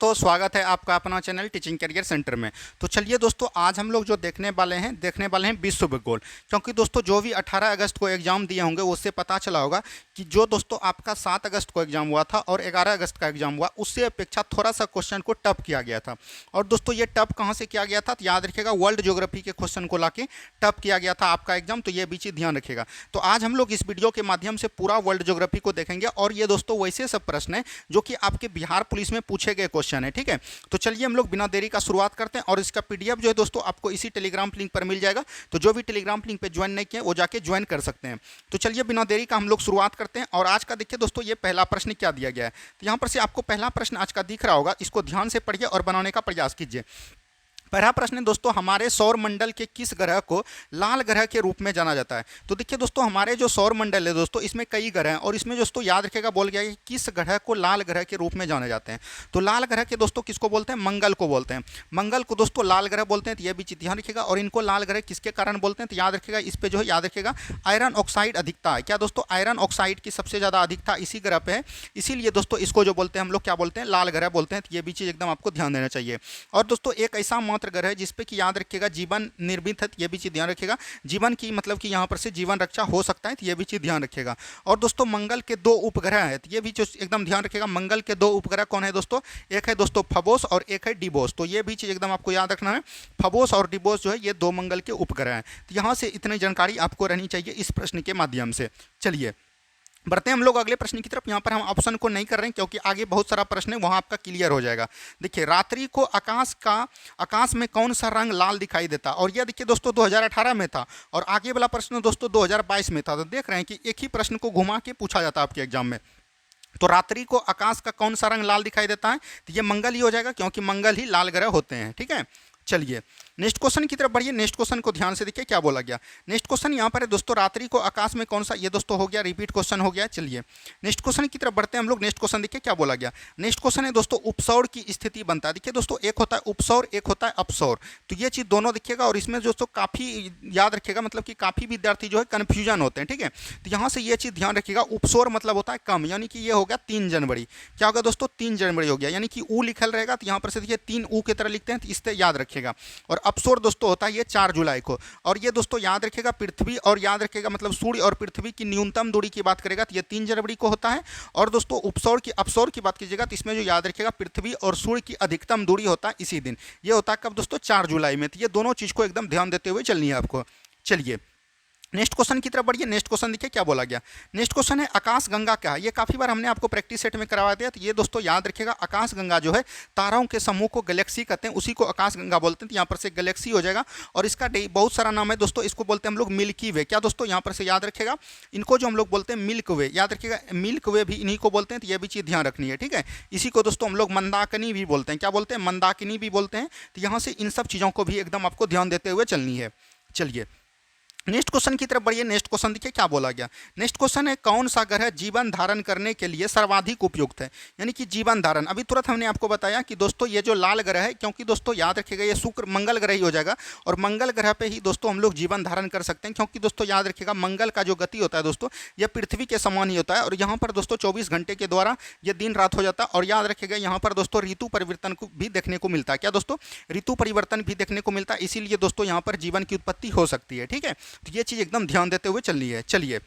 तो स्वागत है आपका अपना चैनल टीचिंग करियर सेंटर में। तो चलिए दोस्तों, आज हम लोग जो देखने वाले हैं विश्व भूगोल। क्योंकि दोस्तों जो भी 18 अगस्त को एग्जाम दिए होंगे उससे पता चला होगा कि जो दोस्तों आपका 7 अगस्त को एग्जाम हुआ था और 11 अगस्त का एग्जाम हुआ, उससे अपेक्षा थोड़ा सा क्वेश्चन को टफ किया गया था। और दोस्तों ये टफ कहाँ से किया गया था, तो याद रखिएगा वर्ल्ड ज्योग्राफी के क्वेश्चन को लाके टफ किया गया था आपका एग्जाम। तो ये भी चीज़ ध्यान रखिएगा। तो आज हम लोग इस वीडियो के माध्यम से पूरा वर्ल्ड ज्योग्राफी को देखेंगे और ये दोस्तों वैसे सब प्रश्न है जो कि आपके बिहार पुलिस में पूछे गए क्वेश्चन है। ठीक है, तो चलिए हम लोग बिना देरी का शुरुआत करते हैं। और इसका पीडीएफ जो है दोस्तों आपको इसी टेलीग्राम लिंक पर मिल जाएगा। तो जो भी टेलीग्राम लिंक पे ज्वाइन नहीं किए वो जाके ज्वाइन कर सकते हैं। तो चलिए बिना देरी का हम लोग शुरुआत करते हैं। और आज का देखिए दोस्तों, ये पहला प्रश्न क्या दिया गया है। तो यहाँ पर से आपको पहला प्रश्न आज का दिख रहा होगा, इसको ध्यान से पढ़िए और बनाने का प्रयास कीजिए। पहला प्रश्न है दोस्तों, हमारे सौर मंडल के किस ग्रह को लाल ग्रह के रूप में जाना जाता है। तो देखिए दोस्तों, हमारे जो सौर मंडल है दोस्तों, इसमें कई ग्रह हैं और इसमें दोस्तों याद रखिएगा बोल गया कि किस ग्रह को लाल ग्रह के रूप में जाने जाते हैं। तो लाल ग्रह के दोस्तों किसको बोलते हैं, मंगल को बोलते हैं। मंगल को दोस्तों लाल ग्रह बोलते हैं, तो यह भी चीज़ ध्यान रखिएगा। और इनको लाल ग्रह किसके कारण बोलते हैं, तो याद रखिएगा इस पर जो है याद रखिएगा आयरन ऑक्साइड अधिकता है। क्या दोस्तों, आयरन ऑक्साइड की सबसे ज़्यादा अधिकता इसी ग्रह पे है, इसीलिए दोस्तों इसको जो बोलते हैं हम लोग क्या बोलते हैं, लाल ग्रह बोलते हैं। तो ये भी चीज़ एकदम आपको ध्यान देना चाहिए। और दोस्तों एक ऐसा मात्र ग्रह है जिसपे कि याद रखिएगा जीवन निर्मित है, ये भी चीज ध्यान रखिएगा। जीवन की मतलब कि यहाँ पर से जीवन रक्षा हो सकता है, तो ये भी चीज ध्यान रखिएगा। और दोस्तों मंगल के दो उपग्रह हैं, तो ये भी चीज एकदम ध्यान रखिएगा। मंगल के दो उपग्रह कौन है दोस्तों, एक है दोस्तों फबोस और एक है डिबोस। तो ये भी चीज एकदम आपको याद रखना है। फबोस और डिबोस जो है ये दो मंगल के उपग्रह हैं। तो यहाँ से इतनी जानकारी आपको रहनी चाहिए इस प्रश्न के माध्यम से। चलिए बढ़ते हैं हम लोग अगले प्रश्न की तरफ। यहाँ पर हम ऑप्शन को नहीं कर रहे हैं क्योंकि आगे बहुत सारा प्रश्न है, वहाँ आपका क्लियर हो जाएगा। देखिए रात्रि को आकाश में कौन सा रंग लाल दिखाई देता। और यह देखिए दोस्तों 2018 में था और आगे वाला प्रश्न दोस्तों 2022 में था। तो देख रहे हैं कि एक ही प्रश्न को घुमा के पूछा जाता है आपके एग्जाम में। तो रात्रि को आकाश का कौन सा रंग लाल दिखाई देता है, तो ये मंगल ही हो जाएगा क्योंकि मंगल ही लाल ग्रह होते हैं। ठीक है, चलिए नेक्स्ट क्वेश्चन की तरफ बढ़िए। नेक्स्ट क्वेश्चन को ध्यान से देखिए क्या बोला गया। नेक्स्ट क्वेश्चन यहाँ पर है दोस्तों, रात्रि को आकाश में कौन सा, ये दोस्तों हो गया रिपीट क्वेश्चन हो गया। चलिए नेक्स्ट क्वेश्चन की तरफ बढ़ते हैं हम लोग। नेक्स्ट क्वेश्चन देखिए क्या बोला गया। नेक्स्ट क्वेश्चन है दोस्तों, उपसौर की स्थिति बनता है। देखिए दोस्तों एक होता है उपसौर, एक होता है अपसौर। तो ये चीज़ दोनों देखिएगा और इसमें दोस्तों काफ़ी याद रखिएगा, मतलब कि काफ़ी विद्यार्थी जो है कन्फ्यूजन होते हैं। ठीक है, तो यहाँ से ये चीज़ ध्यान रखिएगा। उपसौर मतलब होता है कम, यानी कि ये हो गया 3 जनवरी। क्या होगा दोस्तों, 3 जनवरी हो गया, यानी कि ऊ लिखल रहेगा। तो यहाँ पर से देखिए 3 ऊ की तरह लिखते हैं, तो इससे याद रखिएगा। और अपसौर दोस्तों होता है ये 4 जुलाई को। और ये दोस्तों याद रखिएगा पृथ्वी और याद रखिएगा मतलब सूर्य और पृथ्वी की न्यूनतम दूरी की बात करेगा तो ये 3 जनवरी को होता है। और दोस्तों अपसौर की बात कीजिएगा तो इसमें जो याद रखिएगा पृथ्वी और सूर्य की अधिकतम दूरी होता है इसी दिन। ये होता है कब दोस्तों, 4 जुलाई में। तो ये दोनों चीज़ को एकदम ध्यान देते हुए चलनी है आपको। चलिए नेक्स्ट क्वेश्चन की तरफ बढ़िए। नेक्स्ट क्वेश्चन देखिए क्या बोला गया। नेक्स्ट क्वेश्चन है आकाश गंगा क्या है। ये काफ़ी बार हमने आपको प्रैक्टिस सेट में करवा दिया। तो ये दोस्तों याद रखिएगा आकाश गंगा जो है तारों के समूह को गैलेक्सी कहते हैं, उसी को आकाश गंगा बोलते हैं। तो यहाँ पर से गैलेक्सी हो जाएगा। और इसका बहुत सारा नाम है दोस्तों, इसको बोलते हैं हम लोग मिल्की वे। क्या दोस्तों, यहाँ पर से याद रखिएगा इनको जो हम लोग बोलते हैं मिल्क वे, याद रखिएगा मिल्क वे भी इन्हीं को बोलते हैं। तो ये भी चीज़ ध्यान रखनी है। ठीक है, इसी को दोस्तों हम लोग मंदाकिनी भी बोलते हैं। क्या बोलते हैं, मंदाकिनी भी बोलते हैं। तो यहाँ से इन सब चीज़ों को भी एकदम आपको ध्यान देते हुए चलनी है। चलिए नेक्स्ट क्वेश्चन की तरफ बढ़िए। नेक्स्ट क्वेश्चन देखिए क्या बोला गया। नेक्स्ट क्वेश्चन है कौन सा ग्रह जीवन धारण करने के लिए सर्वाधिक उपयुक्त है। यानी कि जीवन धारण, अभी तुरंत हमने आपको बताया कि दोस्तों ये जो लाल ग्रह है, क्योंकि दोस्तों याद रखिएगा ये शुक्र मंगल ग्रह ही हो जाएगा। और मंगल ग्रह पे ही दोस्तों हम लोग जीवन धारण कर सकते हैं, क्योंकि दोस्तों याद रखिएगा मंगल का जो गति होता है दोस्तों ये पृथ्वी के समान ही होता है। और यहाँ पर दोस्तों 24 घंटे के द्वारा ये दिन रात हो जाता है। और याद रखिएगा यहाँ पर दोस्तों ऋतु परिवर्तन को भी देखने को मिलता है। क्या दोस्तों, ऋतु परिवर्तन भी देखने को मिलता है, इसीलिए दोस्तों यहाँ पर जीवन की उत्पत्ति हो सकती है। ठीक है, तो ये चीज़ एकदम ध्यान देते हुए चलनी है। चलिए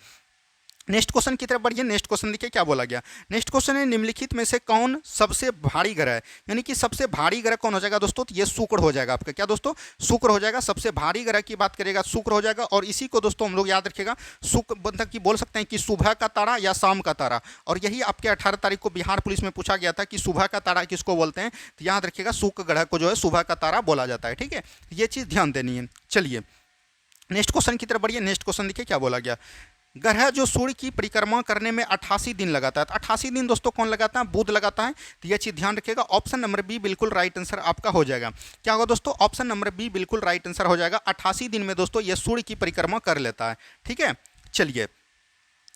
नेक्स्ट क्वेश्चन की तरफ बढ़िए। नेक्स्ट क्वेश्चन देखिए क्या बोला गया। नेक्स्ट क्वेश्चन है निम्नलिखित में से कौन सबसे भारी ग्रह है। यानी कि सबसे भारी ग्रह कौन हो जाएगा दोस्तों, तो ये शुक्र हो जाएगा आपका। क्या दोस्तों, शुक्र हो जाएगा। सबसे भारी ग्रह की बात करेगा शुक्र हो जाएगा। और इसी को दोस्तों हम लोग याद रखिएगा शुक्र मतलब कि बोल सकते हैं कि सुबह का तारा या शाम का तारा। और यही आपके 18 तारीख को बिहार पुलिस में पूछा गया था कि सुबह का तारा किसको बोलते हैं। तो याद रखिएगा शुक्र ग्रह को जो है सुबह का तारा बोला जाता है। ठीक है, ये चीज़ ध्यान देनी है। चलिए नेक्स्ट क्वेश्चन की तरफ बढ़िए। नेक्स्ट क्वेश्चन देखिए क्या बोला गया। ग्रह जो सूर्य की परिक्रमा करने में 88 दिन लगाता है। 88 दिन दोस्तों कौन लगाता है, बुध लगाता है। तो यह चीज़ ध्यान रखिएगा। ऑप्शन नंबर बी बिल्कुल राइट आंसर आपका हो जाएगा। क्या होगा दोस्तों, ऑप्शन नंबर बी बिल्कुल राइट आंसर हो जाएगा। 88 दिन में दोस्तों यह सूर्य की परिक्रमा कर लेता है। ठीक है, चलिए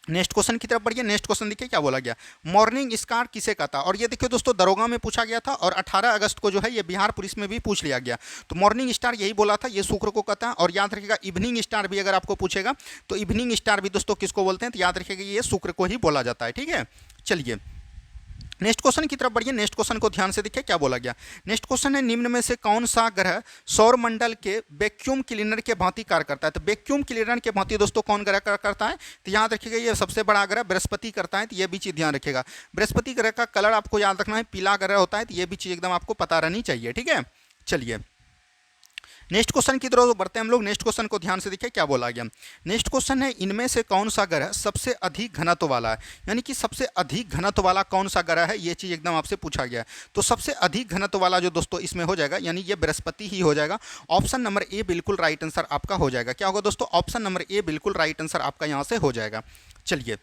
नेक्स्ट क्वेश्चन की तरफ बढ़िए। नेक्स्ट क्वेश्चन देखिए क्या बोला गया। मॉर्निंग स्टार किसे कहता है। और ये देखिए दोस्तों दरोगा में पूछा गया था और 18 अगस्त को जो है ये बिहार पुलिस में भी पूछ लिया गया। तो मॉर्निंग स्टार यही बोला था, ये शुक्र को कहता है। और याद रखिएगा इवनिंग स्टार भी अगर आपको पूछेगा तो इवनिंग स्टार भी दोस्तों किसको बोलते हैं, तो याद रखिएगा ये शुक्र को ही बोला जाता है। ठीक है, चलिए नेक्स्ट क्वेश्चन की तरफ बढ़िए। नेक्स्ट क्वेश्चन को ध्यान से देखिए क्या बोला गया। नेक्स्ट क्वेश्चन है, निम्न में से कौन सा ग्रह सौर मंडल के वैक्यूम क्लीनर के भांति कार्य करता है। तो वैक्यूम क्लीनर के भांति दोस्तों कौन ग्रह कार्य करता है, तो याद रखिएगा ये सबसे बड़ा ग्रह बृहस्पति करता है। तो ये भी चीज़ ध्यान रखिएगा। बृहस्पति ग्रह का कलर आपको याद रखना है, पीला ग्रह होता है। तो ये भी चीज़ एकदम आपको पता रहनी चाहिए, ठीक है। चलिए नेक्स्ट क्वेश्चन की तरफ बढ़ते हैं हम लोग। नेक्स्ट क्वेश्चन को ध्यान से देखिए क्या बोला गया। नेक्स्ट क्वेश्चन है, इनमें से कौन सा ग्रह सबसे अधिक घनत्व वाला है, यानी कि सबसे अधिक घनत्व वाला कौन सा ग्रह है, ये चीज़ एकदम आपसे पूछा गया है। तो सबसे अधिक घनत्व वाला जो दोस्तों इसमें हो जाएगा, यानी ये बृहस्पति ही हो जाएगा। ऑप्शन नंबर ए बिल्कुल राइट आंसर आपका हो जाएगा। क्या होगा दोस्तों, ऑप्शन नंबर ए बिल्कुल राइट आंसर आपका यहाँ से हो जाएगा। चलिए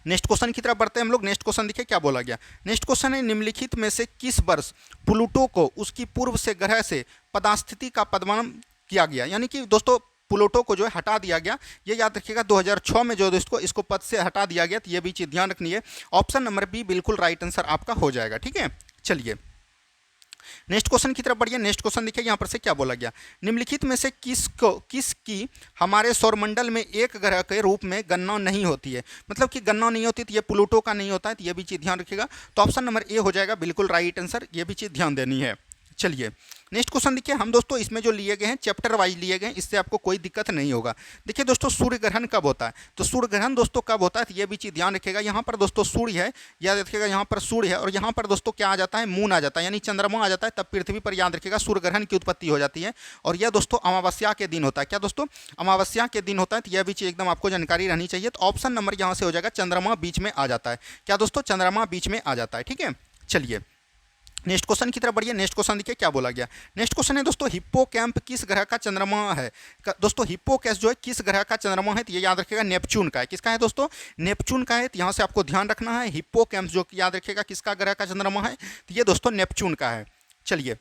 नेक्स्ट क्वेश्चन की तरफ बढ़ते हैं हम लोग। नेक्स्ट क्वेश्चन देखिए क्या बोला गया। नेक्स्ट क्वेश्चन है, निम्नलिखित में से किस वर्ष प्लूटो को उसकी पूर्व से ग्रह से पदास्थिति का पदनाम किया गया, यानी कि दोस्तों प्लूटो को जो है हटा दिया गया। ये याद रखिएगा 2006 में जो दोस्तों इसको पद से हटा दिया गया। तो ये भी चीज़ ध्यान रखनी है। ऑप्शन नंबर बी बिल्कुल राइट आंसर आपका हो जाएगा, ठीक है। चलिए नेक्स्ट क्वेश्चन की तरफ बढ़िए। नेक्स्ट क्वेश्चन देखिए यहाँ पर से क्या बोला गया। निम्नलिखित में से किसकी हमारे सौरमंडल में एक ग्रह के रूप में गणना नहीं होती है, मतलब कि गणना नहीं होती, तो ये प्लूटो का नहीं होता है। तो ये भी चीज़ ध्यान रखिएगा। तो ऑप्शन नंबर ए हो जाएगा बिल्कुल राइट आंसर। ये भी चीज़ ध्यान देनी है। चलिए नेक्स्ट क्वेश्चन देखिए। हम दोस्तों इसमें जो लिए गए हैं चैप्टर वाइज लिए गए हैं, इससे आपको कोई दिक्कत नहीं होगा। देखिए दोस्तों सूर्य ग्रहण कब होता है, तो सूर्य ग्रहण दोस्तों कब होता है, तो ये भी चीज़ ध्यान रखिएगा। यहाँ पर दोस्तों सूर्य है, याद रखिएगा यहाँ पर सूर्य है, और यहाँ पर दोस्तों क्या आ जाता है, मून आ जाता है, यानी चंद्रमा आ जाता है। तब पृथ्वी पर याद रखिएगा सूर्य ग्रहण की उत्पत्ति हो जाती है। और यह दोस्तों अमावस्या के दिन होता है। क्या दोस्तों, अमावस्या के दिन होता है। तो यह भी चीज़ एकदम आपको जानकारी रहनी चाहिए। तो ऑप्शन नंबर यहाँ से हो जाएगा चंद्रमा बीच में आ जाता है। क्या दोस्तों, चंद्रमा बीच में आ जाता है, ठीक है। चलिए नेक्स्ट क्वेश्चन की तरफ बढ़िए। नेक्स्ट क्वेश्चन देखिए क्या बोला गया। नेक्स्ट क्वेश्चन है दोस्तों, हिप्पोकैम्प किस ग्रह का चंद्रमा है। दोस्तों हिप्पोकैम्प जो है किस ग्रह का चंद्रमा है, तो ये याद रखिएगा नेपच्यून का है। किसका है दोस्तों, नेपच्यून का है। तो यहाँ से आपको ध्यान रखना है, हिप्पोकैम्प जो याद रखिएगा किसका ग्रह का चंद्रमा है, तो ये दोस्तों नेपच्यून का है। चलिए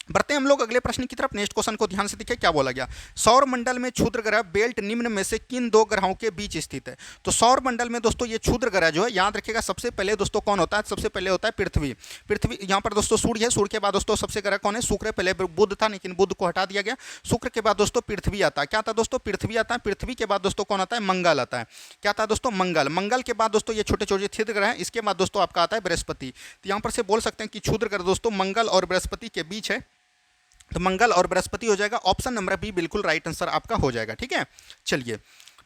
बढ़ते हैं हम लोग अगले प्रश्न की तरफ। नेक्स्ट क्वेश्चन को ध्यान से देखिए क्या बोला गया। सौर मंडल में क्षुद्र ग्रह बेल्ट निम्न में से किन दो ग्रहों के बीच स्थित है। तो सौर मंडल में दोस्तों ये क्षुद्र ग्रह जो है याद रखिएगा सबसे पहले दोस्तों कौन होता है, सबसे पहले होता है पृथ्वी। पृथ्वी यहाँ पर दोस्तों सूर्य है, सूर्य के बाद दोस्तों सबसे ग्रह कौन है, शुक्र। पहले बुध था लेकिन बुध को हटा दिया गया। शुक्र के बाद दोस्तों पृथ्वी आता है। क्या था दोस्तों, पृथ्वी आता है। पृथ्वी के बाद दोस्तों कौन आता है, मंगल आता है। क्या था दोस्तों, मंगल। मंगल के बाद दोस्तों ये छोटे छोटे क्षुद्र ग्रह है। इसके बाद दोस्तों आपका आता है बृहस्पति। तो यहाँ पर से बोल सकते हैं कि क्षुद्र ग्रह दोस्तों मंगल और बृहस्पति के बीच है। तो मंगल और बृहस्पति हो जाएगा। ऑप्शन नंबर बी बिल्कुल राइट आंसर आपका हो जाएगा, ठीक है। चलिए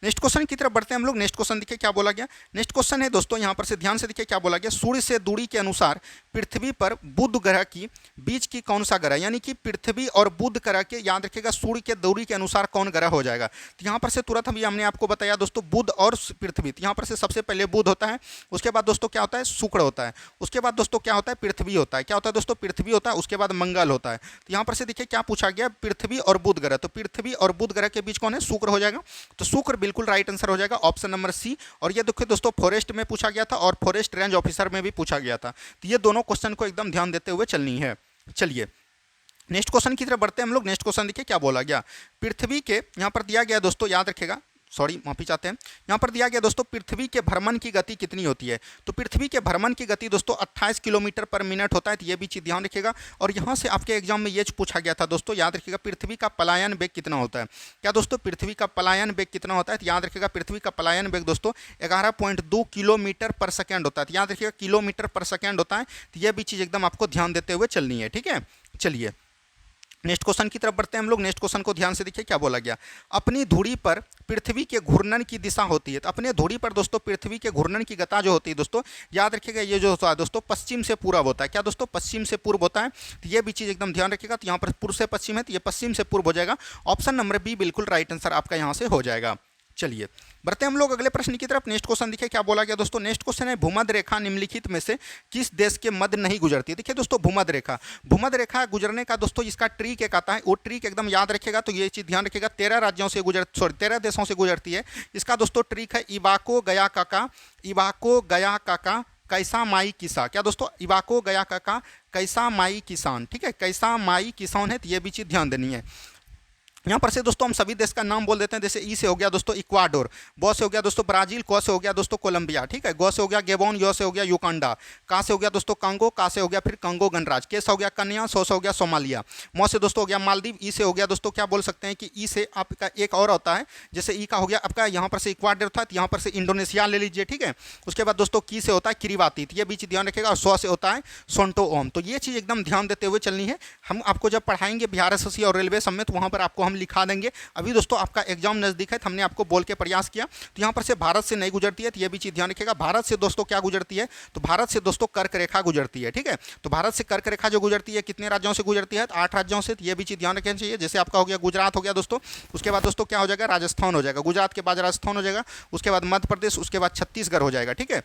नेक्स्ट क्वेश्चन की तरफ बढ़ते हैं हम लोग। नेक्स्ट क्वेश्चन देखिए क्या बोला गया। नेक्स्ट क्वेश्चन है दोस्तों यहाँ पर से ध्यान से देखिए क्या बोला गया। सूर्य से दूरी के अनुसार पृथ्वी पर बुध ग्रह की बीच की कौन सा ग्रह, यानी कि पृथ्वी और बुध ग्रह के याद रखिएगा सूर्य के दूरी के अनुसार कौन ग्रह हो जाएगा। तो यहाँ पर से तुरंत अभी हमने आपको बताया दोस्तों बुध और पृथ्वी। तो यहाँ पर से सबसे पहले बुध होता है, उसके बाद दोस्तों क्या होता है, शुक्र होता है, उसके बाद दोस्तों क्या होता है, पृथ्वी होता है। क्या होता है दोस्तों, पृथ्वी होता है, उसके बाद मंगल होता है। तो यहाँ पर से देखिए क्या पूछा गया, पृथ्वी और बुध ग्रह। तो पृथ्वी और बुध ग्रह के बीच कौन है, शुक्र हो जाएगा। तो शुक्र बिल्कुल राइट आंसर हो जाएगा, ऑप्शन नंबर सी। और ये देखिए दोस्तों फॉरेस्ट में पूछा गया था और फॉरेस्ट रेंज ऑफिसर में भी पूछा गया था। तो ये दोनों क्वेश्चन को एकदम ध्यान देते हुए चलनी है। चलिए नेक्स्ट क्वेश्चन की तरफ बढ़ते हैं हम लोग। नेक्स्ट क्वेश्चन देखिए क्या बोला गया। पृथ्वी के यहाँ पर दिया गया दोस्तों, याद रखिएगा, सॉरी माफी चाहते हैं, यहाँ पर दिया गया दोस्तों पृथ्वी के भ्रमण की गति कितनी होती है। तो पृथ्वी के भ्रमण की गति दोस्तों 28 किलोमीटर पर मिनट होता है। तो ये भी चीज़ ध्यान रखिएगा। और यहाँ से आपके एग्जाम में ये पूछा गया था दोस्तों, याद रखिएगा पृथ्वी का पलायन वेग कितना होता है। क्या दोस्तों, पृथ्वी का पलायन वेग कितना होता है। तो याद रखिएगा पृथ्वी का पलायन वेग दोस्तों 11.2 किलोमीटर पर सेकेंड होता है। तो याद रखिएगा किलोमीटर पर सेकेंड होता है। तो यह भी चीज़ एकदम आपको ध्यान देते हुए चलनी है, ठीक है। चलिए नेक्स्ट क्वेश्चन की तरफ बढ़ते हैं हम लोग। नेक्स्ट क्वेश्चन को ध्यान से देखिए क्या बोला गया। अपनी धुरी पर पृथ्वी के घूर्णन की दिशा होती है। तो अपने धुरी पर दोस्तों पृथ्वी के घूर्णन की गति जो होती है दोस्तों, याद रखिएगा ये जो होता है दोस्तों पश्चिम से पूर्व होता है। क्या दोस्तों, पश्चिम से पूर्व होता है। तो ये भी चीज़ एकदम ध्यान रखिएगा। तो यहाँ पर पूर्व से पश्चिम है, तो ये पश्चिम से पूर्व हो जाएगा। ऑप्शन नंबर बी बिल्कुल राइट आंसर आपका यहाँ से हो जाएगा। चलिए बढ़ते हम लोग अगले प्रश्न की तरफ। नेक्स्ट क्वेश्चन देखिए क्या बोला गया दोस्तों। नेक्स्ट क्वेश्चन है, भूमध्य रेखा निम्नलिखित में से किस देश के मध्य नहीं गुजरती। देखिए दोस्तों भूमध्य रेखा गुजरने का दोस्तों इसका ट्रिक एक आता है। वो ट्रिक एकदम याद रखिएगा। तो ये चीज़ ध्यान रखिएगा 13 देशों से गुजरती है। इसका दोस्तों ट्रिक है इबाको गया काका कैसा माई किसा। क्या दोस्तों, इबाको गया काका कैसा माई किसान, ठीक है, कैसा माई किसान है। तो ये भी चीज़ ध्यान देनी है। यहाँ पर से दोस्तों हम सभी देश का नाम बोल देते हैं। जैसे ई से हो गया दोस्तों इक्वाडोर, बो से हो गया दोस्तों ब्राजील, को से हो गया दोस्तों कोलंबिया, ठीक है, गो से हो गया गेबोन, यो से हो गया युगांडा, का से हो गया दोस्तों कांगो, का से हो गया फिर कांगो गणराज्य, के से हो गया कन्या, सो से हो गया सोमालिया, मो से दोस्तों हो गया मालदीव, ई से हो गया दोस्तों क्या बोल सकते हैं कि ई से आपका एक और होता है, जैसे ई का हो गया आपका यहाँ पर से इक्वाडोर था, यहाँ पर से इंडोनेशिया ले लीजिए, ठीक है। उसके बाद दोस्तों की से होता है किरीबाती, ये बीच ध्यान रखेगा, और सो से होता है सोंटो ओम। तो ये चीज़ एकदम ध्यान देते हुए चलनी है। हम आपको जब पढ़ाएंगे बिहार एसएससी और रेलवे सब में, तो वहाँ पर आपको हम लिखा देंगे। अभी दोस्तों आपका एग्जाम नजदीक है, तो हमने आपको बोल के प्रयास किया। तो यहाँ पर से भारत से नहीं गुजरती है, तो ये भी चीज़ ध्यान रखिएगा। भारत से दोस्तों क्या गुजरती है, तो भारत से दोस्तों कर्क रेखा गुजरती है, ठीक है। तो भारत से कर्क रेखा जो गुजरती है कितने राज्यों से गुजरती है, तो 8 राज्यों से। तो ये भी चीज़ ध्यान रखना चाहिए। जैसे आपका हो गया गुजरात हो गया दोस्तों, उसके बाद दोस्तों क्या हो जाएगा, राजस्थान हो जाएगा, गुजरात के बाद राजस्थान हो जाएगा, उसके बाद मध्य प्रदेश, उसके बाद छत्तीसगढ़ हो जाएगा, ठीक है।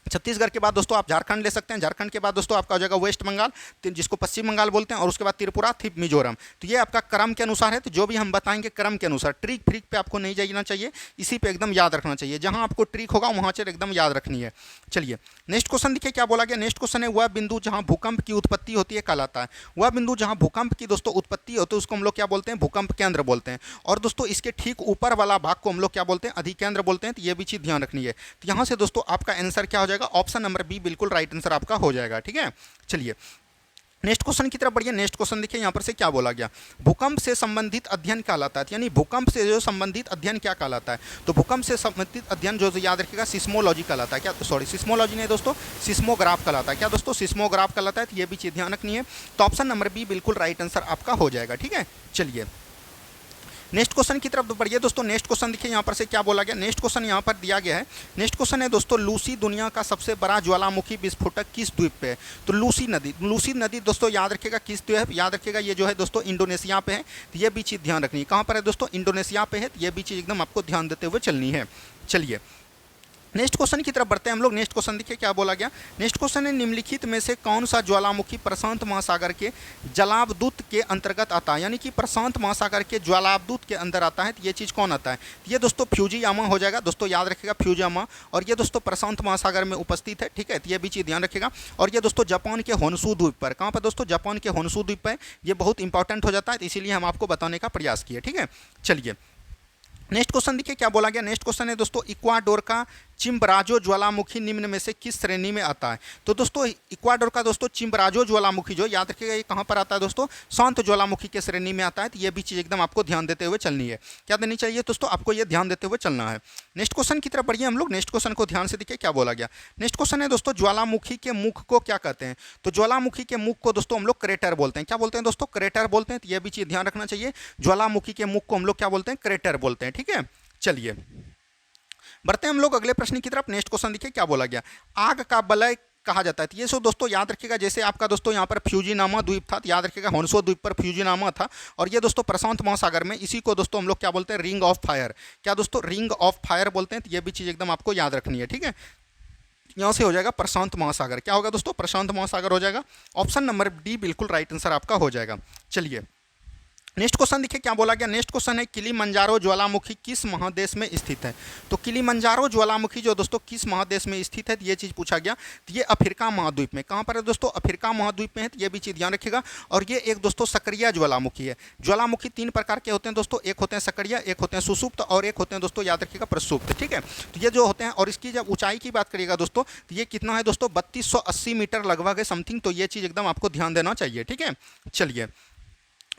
छत्तीसगढ़ के बाद दोस्तों आप झारखंड ले सकते हैं, झारखंड के बाद दोस्तों आपका हो जाएगा वेस्ट बंगाल, जिसको पश्चिम बंगाल बोलते हैं, और उसके बाद त्रिपुरा, फिर मिजोरम। तो ये आपका क्रम के अनुसार है। तो जो भी हम बताएंगे क्रम के अनुसार, ट्रिक फ्रिक पे आपको नहीं जाना चाहिए, इसी पे एकदम याद रखना चाहिए। जहां आपको ट्रिक होगा वहां से एकदम याद रखनी है। चलिए नेक्स्ट क्वेश्चन देखिए क्या बोला गया। नेक्स्ट क्वेश्चन है वह बिंदु जहां भूकंप की उत्पत्ति होती है कहलाता है। वह बिंदु जहां भूकंप की दोस्तों उत्पत्ति होती है उसको हम लोग क्या बोलते हैं, भूकंप केंद्र बोलते हैं। और दोस्तों इसके ठीक ऊपर वाला भाग को हम लोग क्या बोलते हैं, अधिकेंद्र बोलते हैं। तो ये भी चीज़ ध्यान रखनी है। तो यहाँ से दोस्तों आपका आंसर क्या हो जाएगा, ऑप्शन नंबर बी बिल्कुल राइट आंसर आपका हो जाएगा, ठीक है। चलिए नेक्स्ट क्वेश्चन की तरफ बढ़िए। नेक्स्ट क्वेश्चन देखिए यहाँ पर से क्या बोला गया, भूकंप से संबंधित अध्ययन कहलाता है। यानी भूकंप से जो संबंधित अध्ययन क्या कहलाता है, तो भूकंप से संबंधित अध्ययन जो याद रखिएगा सिस्मोलॉजी कहलाता है। क्या, सॉरी सिस्मोलॉजी नहीं दोस्तों, सिस्मोग्राफ कहलाता है। क्या दोस्तों, सिस्मोग्राफ कहलाता है। तो ये भी चीज़ ध्यान रखनी है। तो ऑप्शन नंबर बी बिल्कुल राइट आंसर आपका हो जाएगा, ठीक है। चलिए नेक्स्ट क्वेश्चन की तरफ बढ़िए दोस्तों। नेक्स्ट क्वेश्चन देखिए यहाँ पर से क्या बोला गया। नेक्स्ट क्वेश्चन यहाँ पर दिया गया है। नेक्स्ट क्वेश्चन है दोस्तों, लूसी दुनिया का सबसे बड़ा ज्वालामुखी विस्फोटक किस द्वीप पे है। तो लूसी नदी दोस्तों याद रखिएगा किस द्वीप है, याद रखिएगा ये जो है दोस्तों इंडोनेशिया पे है। तो ये भी चीज़ ध्यान रखनी है। कहाँ पर है दोस्तों, इंडोनेशिया पे है। तो ये भी चीज़ एकदम आपको ध्यान देते हुए चलनी है। चलिए नेक्स्ट क्वेश्चन की तरफ बढ़ते हैं हम लोग। नेक्स्ट क्वेश्चन देखिए क्या बोला गया। नेक्स्ट क्वेश्चन है निम्नलिखित में से कौन सा ज्वालामुखी प्रशांत महासागर के जलावदूत के अंतर्गत आता है। यानी कि प्रशांत महासागर के ज्वालावदूत के अंदर आता है। तो ये चीज़ कौन आता है, ये दोस्तों फ्यूजियामा हो जाएगा। दोस्तों याद रखिएगा फ्यूजियामा, और ये दोस्तों प्रशांत महासागर में उपस्थित है, ठीक है। तो ये भी चीज़ ध्यान रखिएगा। और ये दोस्तों जापान के होन्शु द्वीप पर, कहाँ पर दोस्तों, जापान के होन्शु द्वीप पर। ये बहुत इंपॉर्टेंट हो जाता है, इसीलिए हम आपको बताने का प्रयास किए, ठीक है। चलिए नेक्स्ट क्वेश्चन देखिए क्या बोला गया। नेक्स्ट क्वेश्चन है दोस्तों, इक्वाडोर का चिम्बराजो ज्वालामुखी निम्न में से किस श्रेणी में आता है। तो दोस्तों इक्वाडोर का दोस्तों चिम्बराजो ज्वालामुखी जो याद रखिएगा ये कहाँ पर आता है दोस्तों, शांत ज्वालामुखी के श्रेणी में आता है। तो ये भी चीज़ एकदम आपको ध्यान देते हुए चलनी है। क्या देनी चाहिए दोस्तों, आपको ये ध्यान देते हुए चलना है। नेक्स्ट क्वेश्चन की तरफ बढ़िए हम लोग। नेक्स्ट क्वेश्चन को ध्यान से देखिए क्या बोला गया। नेक्स्ट क्वेश्चन है दोस्तों, ज्वालामुखी के मुख को क्या कहते हैं। तो ज्वालामुखी के मुख को दोस्तों हम लोग क्रेटर बोलते हैं। क्या बोलते हैं दोस्तों, क्रेटर बोलते हैं। तो ये भी चीज़ ध्यान रखना चाहिए। ज्वालामुखी के मुख को हम लोग क्या बोलते हैं, क्रेटर बोलते हैं, ठीक है। चलिए बढ़ते हैं हम लोग अगले प्रश्न की तरफ। नेक्स्ट क्वेश्चन देखिए क्या बोला गया। आग का वलय कहा जाता है। तो ये सो दोस्तों याद रखिएगा, जैसे आपका दोस्तों यहाँ पर फ्यूजिनामा द्वीप था, तो याद रखिएगा होन्शु द्वीप पर फ्यूजिनामा था। और ये दोस्तों प्रशांत महासागर में, इसी को दोस्तों हम लोग क्या बोलते हैं, रिंग ऑफ फायर। क्या दोस्तों, रिंग ऑफ फायर बोलते हैं। तो ये भी चीज़ एकदम आपको याद रखनी है, ठीक है। यहाँ से हो जाएगा प्रशांत महासागर। क्या होगा दोस्तों, प्रशांत महासागर हो जाएगा। ऑप्शन नंबर डी बिल्कुल राइट आंसर आपका हो जाएगा। चलिए नेक्स्ट क्वेश्चन देखिए क्या बोला गया। नेक्स्ट क्वेश्चन है किलिमंजारो ज्वालामुखी किस महादेश में स्थित है। तो किलिमंजारो ज्वालामुखी जो दोस्तों किस महादेश में स्थित है, तो ये चीज़ पूछा गया। तो ये अफ्रीका महाद्वीप में, कहाँ पर है दोस्तों, अफ्रीका महाद्वीप में है। तो ये भी चीज़ ध्यान रखिएगा। और ये एक दोस्तों सक्रिय ज्वालामुखी है। ज्वालामुखी 3 प्रकार के होते हैं दोस्तों, एक होते हैं सक्रिय, एक होते हैं सुसुप्त, और एक होते हैं दोस्तों याद रखिएगा प्रसुप्त, ठीक है। तो ये जो होते हैं, और इसकी जब ऊंचाई की बात करिएगा दोस्तों, तो ये कितना है दोस्तों, 3280 मीटर लगभग है समथिंग। तो ये चीज़ एकदम आपको ध्यान देना चाहिए, ठीक है। चलिए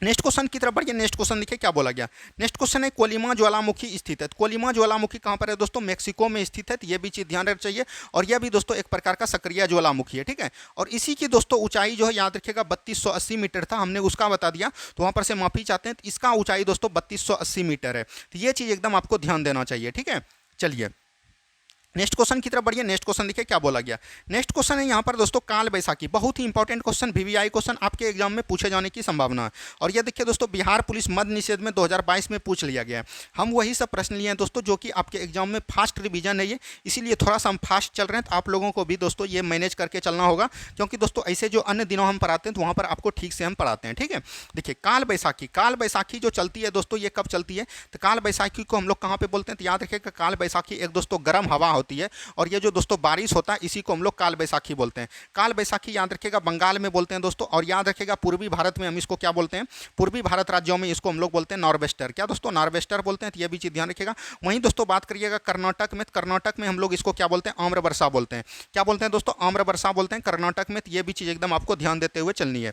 नेक्स्ट क्वेश्चन की तरफ बढ़िए। नेक्स्ट क्वेश्चन देखिए क्या बोला गया। नेक्स्ट क्वेश्चन है कोलिमा ज्वालामुखी स्थित है। कोलिमा ज्वालामुखी कहाँ पर है दोस्तों, मेक्सिको में स्थित है। तो ये भी चीज़ ध्यान रखना चाहिए। और यह भी दोस्तों एक प्रकार का सक्रिय ज्वालामुखी है, ठीक है। और इसी की दोस्तों ऊंचाई जो है याद रखिएगा 3280 मीटर था, हमने उसका बता दिया, तो वहाँ पर से माफी चाहते हैं। तो इसका ऊंचाई दोस्तों 3280 मीटर है। तो ये चीज़ एकदम आपको ध्यान देना चाहिए, ठीक है। चलिए नेक्स्ट क्वेश्चन की तरफ बढ़िए। नेक्स्ट क्वेश्चन देखिए क्या बोला गया। नेक्स्ट क्वेश्चन है यहाँ पर दोस्तों काल बैसाखी, बहुत ही इंपॉर्टेंट क्वेश्चन, वीवीआई क्वेश्चन आपके एग्जाम में पूछे जाने की संभावना है। और ये देखिए दोस्तों बिहार पुलिस मद्य निषेध में 2022 में पूछ लिया गया है। हम वही सब प्रश्न लिए हैं दोस्तों जो कि आपके एग्जाम में फास्ट रिवीजन है ये, इसीलिए थोड़ा सा हम फास्ट चल रहे हैं। तो आप लोगों को भी दोस्तों ये मैनेज करके चलना होगा, क्योंकि दोस्तों ऐसे जो अन्य दिनों हम पढ़ाते हैं तो वहाँ पर आपको ठीक से हम पढ़ाते हैं, ठीक है। देखिए काल बैसाखी जो चलती है दोस्तों, ये कब चलती है, तो काल बैसाखी को हम लोग कहाँ पे बोलते हैं, तो याद रखिएगा काल बैसाखी एक दोस्तों गर्म हवा होती होती है, और ये जो दोस्तों बारिश होता है इसी को हम लोग काल बैसाखी बोलते हैं। काल बैसाखी याद रखिएगा बंगाल में बोलते हैं दोस्तों, और याद रखिएगा पूर्वी भारत में हम इसको क्या बोलते हैं, पूर्वी भारत राज्यों में इसको हम लोग बोलते हैं नॉर्वेस्टर। क्या दोस्तों, नॉर्वेस्टर बोलते हैं, तो ये भी चीज़ ध्यान रखिएगा। वहीं दोस्तों बात करिएगा कर्नाटक में, कर्नाटक में हम लोग इसको क्या बोलते हैं, आम्र वर्षा बोलते हैं। क्या बोलते हैं दोस्तों, आम्र वर्षा बोलते हैं कर्नाटक में, तो ये भी चीज़ एकदम आपको ध्यान देते हुए चलनी है।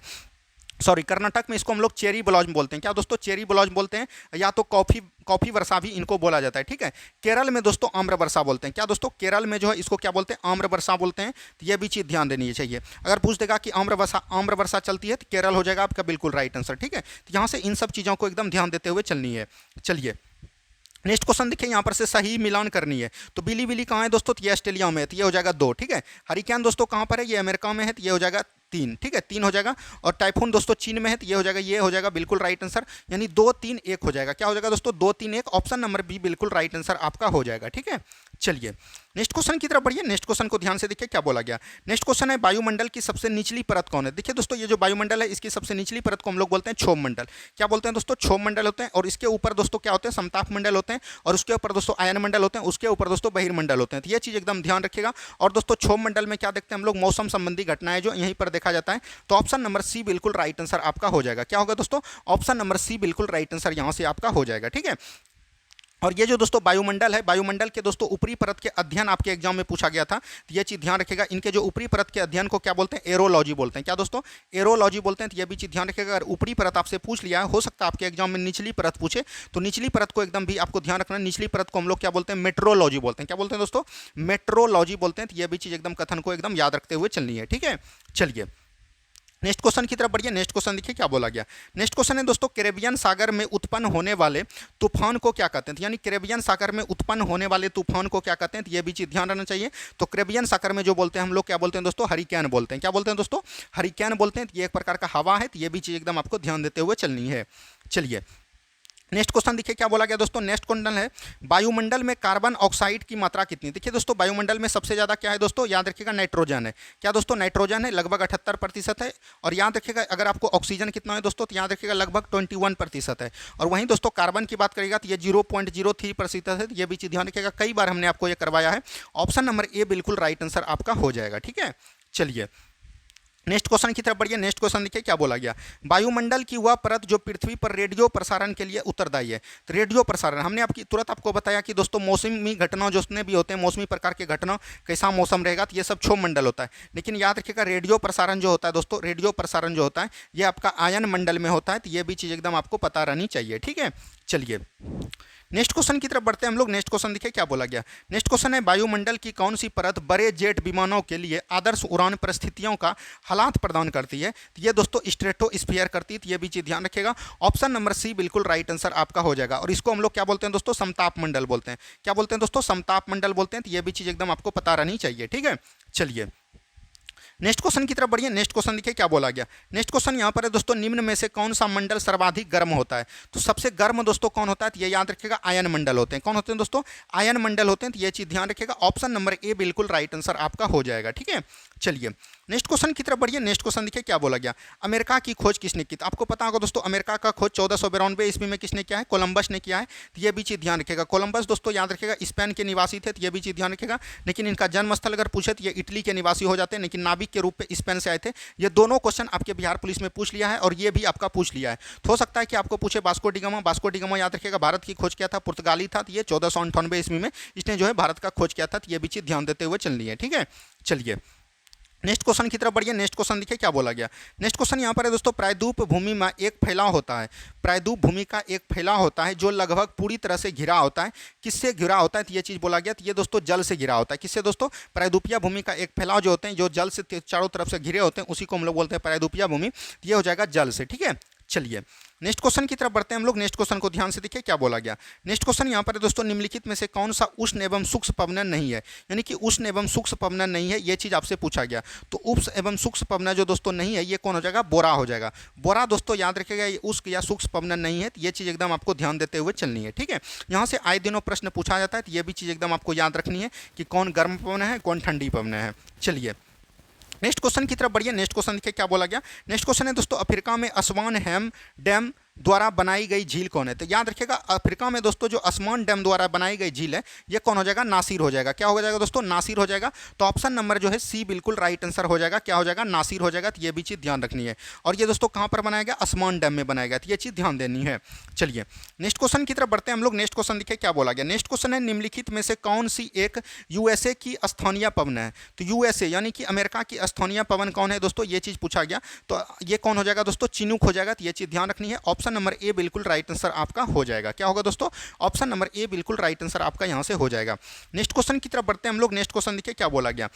सॉरी, कर्नाटक में इसको हम लोग चेरी ब्लॉसम बोलते हैं। क्या दोस्तों, चेरी ब्लॉसम बोलते हैं, या तो कॉफी कॉफी वर्षा भी इनको बोला जाता है। ठीक है, केरल में दोस्तों आम्र वर्षा बोलते हैं। क्या दोस्तों, केरल में जो है इसको क्या बोलते हैं, आम्र वर्षा बोलते हैं। तो ये भी चीज़ ध्यान देनी चाहिए। अगर पूछ देगा कि आम्र वर्षा चलती है तो केरल हो जाएगा आपका बिल्कुल राइट आंसर। ठीक है, तो यहाँ से इन सब चीज़ों को एकदम ध्यान देते हुए चलनी है। चलिए नेक्स्ट क्वेश्चन देखिए, यहाँ पर से सही मिलान करनी है। तो बिली बिली कहाँ है दोस्तों, तो ये ऑस्ट्रेलिया में है, तो ये हो जाएगा 2। ठीक है, हरिकेन दोस्तों कहाँ पर है, ये अमेरिका में है, तो ये हो जाएगा 3। ठीक है, 3 हो जाएगा। और टाइफून दोस्तों चीन में है, तो ये हो जाएगा बिल्कुल राइट आंसर, यानी 2 3 1 हो जाएगा। क्या हो जाएगा दोस्तों, 2 3 1, ऑप्शन नंबर बी बिल्कुल राइट आंसर आपका हो जाएगा। ठीक है, चलिए नेक्स्ट क्वेश्चन की तरफ बढ़िए। नेक्स्ट क्वेश्चन को ध्यान से देखिए क्या बोला गया। नेक्स्ट क्वेश्चन है, वायुमंडल की सबसे निचली परत कौन है। देखिए दोस्तों, ये जो वायुमंडल है इसकी सबसे निचली परत को हम लोग बोलते हैं क्षोभ मंडल। क्या बोलते हैं दोस्तों, क्षोभ मंडल होते हैं। और इसके ऊपर दोस्तों क्या होते हैं, समताप मंडल होते हैं। और उसके ऊपर दोस्तों आयन मंडल होते हैं। उसके ऊपर दोस्तों बहिर्मंडल होते हैं। तो ये चीज़ एकदम ध्यान रखिएगा। और दोस्तों क्षोभ मंडल में क्या देखते हैं हम लोग, मौसम संबंधी घटनाएं जो यहीं पर देखा जाता है। तो ऑप्शन नंबर सी बिल्कुल राइट आंसर आपका हो जाएगा। क्या होगा दोस्तों, ऑप्शन नंबर सी बिल्कुल राइट आंसर यहाँ से आपका हो जाएगा। ठीक है, और ये जो दोस्तों वायुमंडल है, वायुमंडल के दोस्तों ऊपरी परत के अध्ययन आपके एग्जाम में पूछा गया था। तो ये चीज़ ध्यान रखिएगा, इनके जो ऊपरी परत के अध्ययन को क्या बोलते हैं, एरोलॉजी बोलते हैं। क्या दोस्तों, एरोलॉजी बोलते हैं। तो ये भी चीज़ ध्यान रखिएगा। अगर ऊपरी परत आपसे पूछ लिया है, हो सकता है आपके एग्जाम में निचली परत पूछे, तो निचली परत को एकदम भी आपको ध्यान रखना है। निचली परत को हम लोग क्या बोलते हैं, मेट्रोलॉजी बोलते हैं। क्या बोलते हैं दोस्तों, मेट्रोलॉजी बोलते हैं। तो ये भी चीज़ एकदम कथन को एकदम याद रखते हुए चलनी है। ठीक है, चलिए नेक्स्ट क्वेश्चन की तरफ बढ़िए। नेक्स्ट क्वेश्चन देखिए क्या बोला गया। नेक्स्ट क्वेश्चन है दोस्तों, कैरेबियन सागर में उत्पन्न होने वाले तूफान को क्या कहते हैं। यानी कैरेबियन सागर में उत्पन्न होने वाले तूफान को क्या कहते हैं, तो ये भी चीज़ ध्यान रखना चाहिए। तो कैरेबियन सागर में जो बोलते हैं हम लोग क्या बोलते हैं दोस्तों, हरिकेन बोलते हैं। क्या बोलते हैं दोस्तों, हरिकेन बोलते हैं। ये एक प्रकार का हवा है। तो ये भी चीज़ एकदम आपको ध्यान देते हुए चलनी है। चलिए नेक्स्ट क्वेश्चन देखिए क्या बोला गया दोस्तों। नेक्स्ट क्वेश्चन है, वायुमंडल में कार्बन ऑक्साइड की मात्रा कितनी। देखिए दोस्तों, वायुमंडल में सबसे ज़्यादा क्या है दोस्तों, याद रखिएगा नाइट्रोजन है। क्या दोस्तों, नाइट्रोजन है, लगभग 78% है। और याद रखिएगा अगर आपको ऑक्सीजन कितना है दोस्तों, तो याद रखिएगा लगभग 21% है। और वहीं दोस्तों कार्बन की बात करिएगा तो ये 0.03% है। ये भी चीज़ ध्यान रखिएगा, कई बार हमने आपको ये करवाया है। ऑप्शन नंबर ए बिल्कुल राइट आंसर आपका हो जाएगा। ठीक है, चलिए नेक्स्ट क्वेश्चन की तरफ बढ़िए। नेक्स्ट क्वेश्चन देखिए क्या बोला गया। वायुमंडल की वह परत जो पृथ्वी पर रेडियो प्रसारण के लिए उत्तरदायी है। तो रेडियो प्रसारण हमने तुरंत आपको बताया कि दोस्तों मौसमी घटना जितने भी होते हैं, मौसमी प्रकार के घटना, कैसा मौसम रहेगा, तो ये सब क्षोभ मंडल होता है। लेकिन याद रखिएगा रेडियो प्रसारण जो होता है दोस्तों, रेडियो प्रसारण जो होता है ये आपका आयन मंडल में होता है। तो ये भी चीज़ एकदम आपको पता रहनी चाहिए। ठीक है, चलिए नेक्स्ट क्वेश्चन की तरफ बढ़ते हैं हम लोग। नेक्स्ट क्वेश्चन देखिए क्या बोला गया। नेक्स्ट क्वेश्चन है, वायुमंडल की कौन सी परत बड़े जेट विमानों के लिए आदर्श उड़ान परिस्थितियों का हालात प्रदान करती है। तो ये दोस्तों स्ट्रेटोस्फीयर करती है। तो ये भी चीज़ ध्यान रखिएगा, ऑप्शन नंबर सी बिल्कुल राइट आंसर आपका हो जाएगा। और इसको हम लोग क्या बोलते हैं दोस्तों, समताप मंडल बोलते हैं। क्या बोलते हैं दोस्तों, समताप मंडल बोलते हैं। तो ये भी चीज़ एकदम आपको पता रहनी चाहिए। ठीक है, चलिए नेक्स्ट क्वेश्चन की तरफ बढ़िए। नेक्स्ट क्वेश्चन देखिए क्या बोला गया। नेक्स्ट क्वेश्चन यहाँ पर है दोस्तों, निम्न में से कौन सा मंडल सर्वाधिक गर्म होता है। तो सबसे गर्म दोस्तों कौन होता है, तो ये याद रखिएगा आयन मंडल होते हैं। कौन होते हैं दोस्तों, आयन मंडल होते हैं। तो ये चीज़ ध्यान रखिएगा, ऑप्शन नंबर ए बिल्कुल राइट आंसर आपका हो जाएगा। ठीक है, चलिए नेक्स्ट क्वेश्चन की तरफ बढ़िए। नेक्स्ट क्वेश्चन देखिए क्या बोला गया। अमेरिका की खोज किसने की। तो आपको पता होगा दोस्तों, अमेरिका का खोज 1492 ईस्वी में किसने किया है, कोलंबस ने किया है। तो ये भी चीज़ ध्यान रखिएगा। कोलंबस दोस्तों याद रखिएगा स्पेन के निवासी थे। तो ये भी चीज़ ध्यान रखिएगा। लेकिन इनका जन्मस्थल अगर पूछे तो ये इटली के निवासी हो जाते हैं, लेकिन नाविक के रूप में स्पेन से आए थे। ये दोनों क्वेश्चन आपके बिहार पुलिस में पूछ लिया है, और ये भी आपका पूछ लिया है। तो हो सकता है कि आपको पूछे Vasco D gamma. Vasco D gamma याद रखिएगा भारत की खोज किया था, पुर्तगाली था। तो ये 1498 ईस्वी में इसने जो है भारत का खोज किया था। तो ये भी चीज़ ध्यान देते हुए चलनी है। ठीक है, चलिए नेक्स्ट क्वेश्चन की तरफ बढ़िए। नेक्स्ट क्वेश्चन देखिए क्या बोला गया। नेक्स्ट क्वेश्चन यहाँ पर है दोस्तों, प्रायद्वीप भूमि में एक फैलाव होता है। प्रायद्वीप भूमि का एक फैलाव होता है जो लगभग पूरी तरह से घिरा होता है। किससे घिरा होता है, तो ये चीज़ बोला गया। तो ये दोस्तों जल से घिरा होता है। किससे दोस्तों, प्रायद्वीपीय भूमि का एक फैलाव जो होते हैं, जो जल से चारों तरफ से घिरे होते हैं, उसी को हम लोग बोलते हैं प्रायद्वीपीय भूमि। तो ये हो जाएगा जल से। ठीक है, चलिए नेक्स्ट क्वेश्चन की तरफ बढ़ते हैं हम लोग। नेक्स्ट क्वेश्चन को ध्यान से देखिए क्या बोला गया। नेक्स्ट क्वेश्चन यहाँ पर दोस्तों, निम्नलिखित में से कौन सा उष्ण एवं सूक्ष्म पवनन नहीं है। यानी कि उष्ण एवं सूक्ष्म पवनन नहीं है, ये चीज़ आपसे पूछा गया। तो उष्ण एवं सूक्ष्म पवनन जो दोस्तों नहीं है, ये कौन हो जाएगा, बोरा हो जाएगा। बोरा दोस्तों याद रखिएगा, ये उष्ण या सूक्ष्म पवनन नहीं है। तो ये चीज़ एकदम आपको ध्यान देते हुए चलनी है। ठीक है, यहाँ से आए दिनों प्रश्न पूछा जाता है। तो ये भी चीज़ एकदम आपको याद रखनी है कि कौन गर्म पवन है, कौन ठंडी पवन है। चलिए नेक्स्ट क्वेश्चन की तरफ बढ़िए। नेक्स्ट क्वेश्चन देखिए क्या बोला गया। नेक्स्ट क्वेश्चन है दोस्तों, अफ्रीका में अस्वान हैम डैम द्वारा बनाई गई झील कौन है? तो याद रखिएगा अफ्रीका में दोस्तों जो अस्मान डैम द्वारा बनाई गई झील है ये कौन हो जाएगा? नासिर हो जाएगा। क्या हो जाएगा दोस्तों? नासिर हो जाएगा। तो ऑप्शन नंबर जो है सी बिल्कुल राइट आंसर हो जाएगा। क्या हो जाएगा? नासिर हो जाएगा। तो ये भी चीज़ ध्यान रखनी है। और ये दोस्तों कहाँ पर बनाया गया? अस्मान डैम में बनाया गया। तो ये चीज़ ध्यान देनी है। चलिए नेक्स्ट क्वेश्चन की तरफ बढ़ते हैं हम लोग। नेक्स्ट क्वेश्चन देखिए क्या बोला गया। नेक्स्ट क्वेश्चन है निम्नलिखित में से कौन सी एक यूएसए की स्थानीय पवन है? तो यूएसए यानी कि अमेरिका की स्थानीय पवन कौन है दोस्तों? ये चीज़ पूछा गया। तो ये कौन हो जाएगा दोस्तों? चिनूक हो जाएगा। तो ये चीज़ ध्यान रखनी है। ऑप्शन नंबर ए बिल्कुल राइट आंसर आपका हो जाएगा। क्या होगा दोस्तों? ऑप्शन नंबर ए बिल्कुल राइट आंसर आपका यहाँ से हो जाएगा। नेक्स्ट क्वेश्चन की तरफ बढ़ते हैं हम लोग। नेक्स्ट क्वेश्चन देखिए क्या बोला गया।